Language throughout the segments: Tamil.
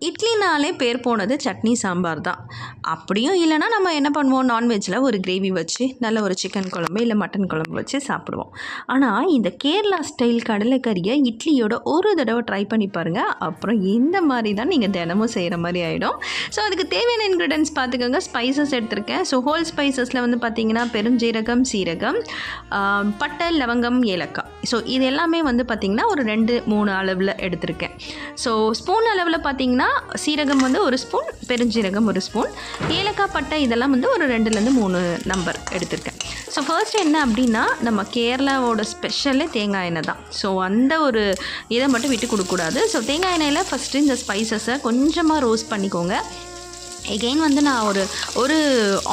இட்லினாலே பேர் போனது சட்னி சாம்பார் தான். அப்படியும் இல்லைனா நம்ம என்ன பண்ணுவோம், நான்வெஜ்ஜில் ஒரு கிரேவி வச்சு நல்ல ஒரு சிக்கன் குழம்பு இல்லை மட்டன் குழம்பு வச்சு சாப்பிடுவோம். ஆனால் இந்த கேரளா ஸ்டைல் கடலைக்கறியை இட்லியோட ஒரு தடவை ட்ரை பண்ணி பாருங்கள். அப்புறம் இந்த மாதிரி தான் நீங்கள் தினமும் செய்கிற மாதிரி ஆகிடும். ஸோ அதுக்கு தேவையான இன்க்ரீடியன்ஸ் பார்த்துக்கோங்க. ஸ்பைசஸ் எடுத்திருக்கேன். ஸோ ஹோல் ஸ்பைசஸில் வந்து பார்த்திங்கன்னா பெருஞ்சீரகம், சீரகம், பட்டை, லவங்கம், ஏலக்காய். ஸோ இது எல்லாமே வந்து பார்த்திங்கன்னா ஒரு 2-3 அளவில் எடுத்திருக்கேன். ஸோ ஸ்பூன் அளவில் பார்த்திங்கன்னா சீரகம் வந்து 1 ஸ்பூன், பெருஞ்சீரகம் 1 ஸ்பூன், ஏலக்காய், பட்டை இதெல்லாம் வந்து ஒரு 2-3 நம்பர் எடுத்திருக்கேன். ஸோ ஃபர்ஸ்ட் என்ன அப்படின்னா, நம்ம கேரளாவோட ஸ்பெஷலே தேங்காய் எண்ணெய் தான். ஸோ அந்த ஒரு இதை மட்டும் விட்டு கொடுக்கக்கூடாது. ஸோ தேங்காய் எண்ணெயில் ஃபஸ்ட்டு இந்த ஸ்பைசஸை கொஞ்சமாக ரோஸ்ட் பண்ணிக்கோங்க. எகெயின் வந்து நான் ஒரு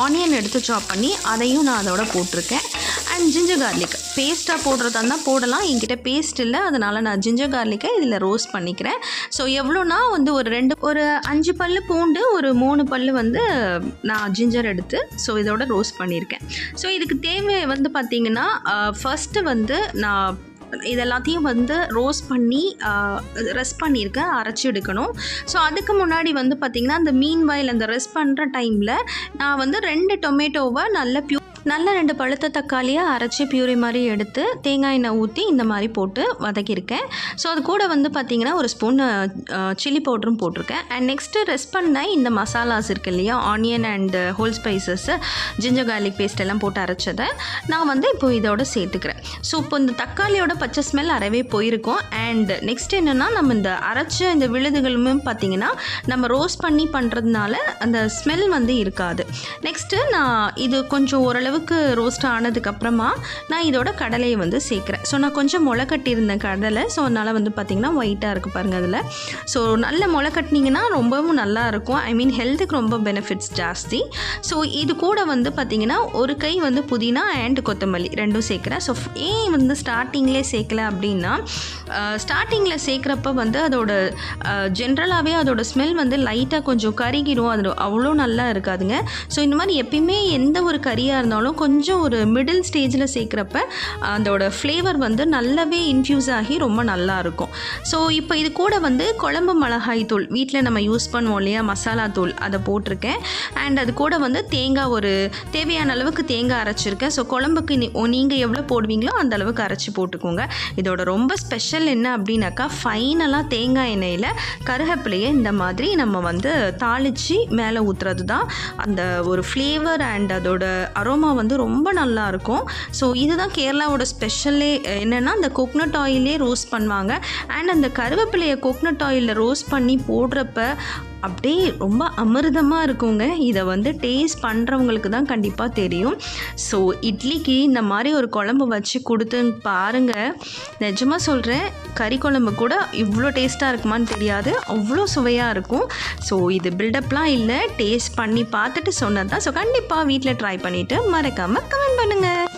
ஆனியன் எடுத்து சாப் பண்ணி அதையும் நான் அதோட போட்டிருக்கேன். அண்ட் ஜிஞ்சர் கார்லிக் பேஸ்ட்டாக போடுறதா இருந்தால் போடலாம். என்கிட்ட பேஸ்ட் இல்லை, அதனால் நான் ஜிஞ்சர் கார்லிக்கை இதில் ரோஸ்ட் பண்ணிக்கிறேன். ஸோ எவ்வளோனா வந்து ஒரு 5 பல் பூண்டு, ஒரு 3 பல் வந்து நான் ஜிஞ்சர் எடுத்து ஸோ இதோட ரோஸ்ட் பண்ணியிருக்கேன். ஸோ இதுக்கு தேவை வந்து பார்த்திங்கன்னா, ஃபஸ்ட்டு வந்து நான் இதெல்லாத்தையும் வந்து ரோஸ்ட் பண்ணி ரெஸ்ட் பண்ணியிருக்கேன், அரைச்சி எடுக்கணும். ஸோ அதுக்கு முன்னாடி வந்து பார்த்திங்கன்னா, அந்த மீன்வாயில் அந்த ரெஸ்ட் பண்ணுற டைமில் நான் வந்து 2 டொமேட்டோவை நல்ல 2 பழுத்த தக்காளியை அரைச்சி பியூரி மாதிரி எடுத்து தேங்காய் எண்ணெய் ஊற்றி இந்த மாதிரி போட்டு வதக்கியிருக்கேன். ஸோ அது கூட வந்து பார்த்திங்கன்னா ஒரு ஸ்பூன் சில்லி பவுடரும் போட்டிருக்கேன். அண்ட் நெக்ஸ்ட்டு ரெஸ்ட் பண்ண இந்த மசாலாஸ் இருக்குது இல்லையா, onion and whole spices, ginger garlic paste எல்லாம் போட்டு அரைச்சதை நான் வந்து இப்போ இதோட சேர்த்துக்கிறேன். ஸோ இப்போ இந்த தக்காளியோட பச்சை ஸ்மெல் அறவே போயிருக்கும். அண்ட் நெக்ஸ்ட் என்னென்னா, நம்ம இந்த அரைச்ச இந்த விழுதுகளுமே பார்த்திங்கன்னா நம்ம ரோஸ்ட் பண்ணி பண்ணுறதுனால அந்த ஸ்மெல் வந்து இருக்காது. நெக்ஸ்ட்டு நான் இது கொஞ்சம் ஓரளவுக்கு ரோஸ்ட் ஆனதுக்கப்புறமா நான் இதோட கடலையை வந்து சேர்க்குறேன். ஸோ நான் கொஞ்சம் முளை கட்டியிருந்தேன் கடலை. ஸோ அதனால் வந்து பார்த்திங்கன்னா ஒயிட்டாக இருக்குது பாருங்கள் அதில். ஸோ நல்ல முளை கட்டினீங்கன்னா ரொம்பவும் நல்லா இருக்கும். ஐ மீன் ஹெல்த்துக்கு ரொம்ப பெனிஃபிட்ஸ் ஜாஸ்தி. ஸோ இது கூட வந்து பார்த்திங்கன்னா ஒரு கை வந்து புதினா அண்ட் கொத்தமல்லி 2ம் சேர்க்குறேன். ஸோ ஏன் வந்து ஸ்டார்டிங்லேயே சேர்க்கல அப்படின்னா, ஸ்டார்டிங்கில் சேர்க்குறப்ப வந்து அதோட ஜென்ரலாகவே அதோட ஸ்மெல் வந்து லைட்டாக கொஞ்சம் கருகிடும். அது அவ்வளோ நல்லா இருக்காதுங்க. ஸோ இந்த மாதிரி எப்பயுமே எந்த ஒரு கறியாக இருந்தாலும் கொஞ்சம் ஒரு மிடில் ஸ்டேஜில் சேர்க்குறப்ப அதோட ஃப்ளேவர் வந்து நல்லாவே இன்ஃப்யூஸ் ஆகி ரொம்ப நல்லாயிருக்கும். ஸோ இப்போ இது கூட வந்து குழம்பு மிளகாய் தூள் வீட்டில் நம்ம யூஸ் பண்ணுவோம் இல்லையா, மசாலா தூள், அதை போட்டிருக்கேன். அண்ட் அது கூட வந்து தேங்காய் ஒரு தேவையான அளவுக்கு தேங்காய் அரைச்சிருக்கேன். ஸோ குழம்புக்கு நீங்கள் எவ்வளோ போடுவீங்களோ அந்த அளவுக்கு அரைச்சி போட்டுக்கோங்க. இதோட ரொம்ப ஸ்பெஷல் என்ன அப்படின்னாக்கா, ஃபைனலாக தேங்காய் எண்ணெயில் கருவேப்பிலையை இந்த மாதிரி நம்ம வந்து தாளித்து மேலே ஊற்றுறது தான் அந்த ஒரு ஃப்ளேவர் அண்ட் அதோட அரோமா வந்து ரொம்ப நல்லாயிருக்கும். ஸோ இதுதான் கேரளாவோட ஸ்பெஷலே. என்னென்னா, அந்த கோக்னட் ஆயிலே ரோஸ்ட் பண்ணுவாங்க. அண்ட் அந்த கருவேப்பிலையை கோக்னட் ஆயிலில் ரோஸ்ட் பண்ணி போடுறப்ப அப்படியே ரொம்ப அமிர்தமாக இருக்குங்க. இதை வந்து டேஸ்ட் பண்ணுறவங்களுக்கு தான் கண்டிப்பாக தெரியும். ஸோ இட்லிக்கு இந்த மாதிரி ஒரு குழம்பு வச்சு கொடுத்து பாருங்கள். நிஜமாக சொல்கிறேன், கறி குழம்பு கூட இவ்வளோ டேஸ்ட்டாக இருக்குமான்னு தெரியாது, அவ்வளோ சுவையாக இருக்கும். ஸோ இது பில்டப்லாம் இல்லை, டேஸ்ட் பண்ணி பார்த்துட்டு சொன்னது தான். ஸோ கண்டிப்பாக வீட்டில் ட்ரை பண்ணிவிட்டு மறக்காமல் கமெண்ட் பண்ணுங்கள்.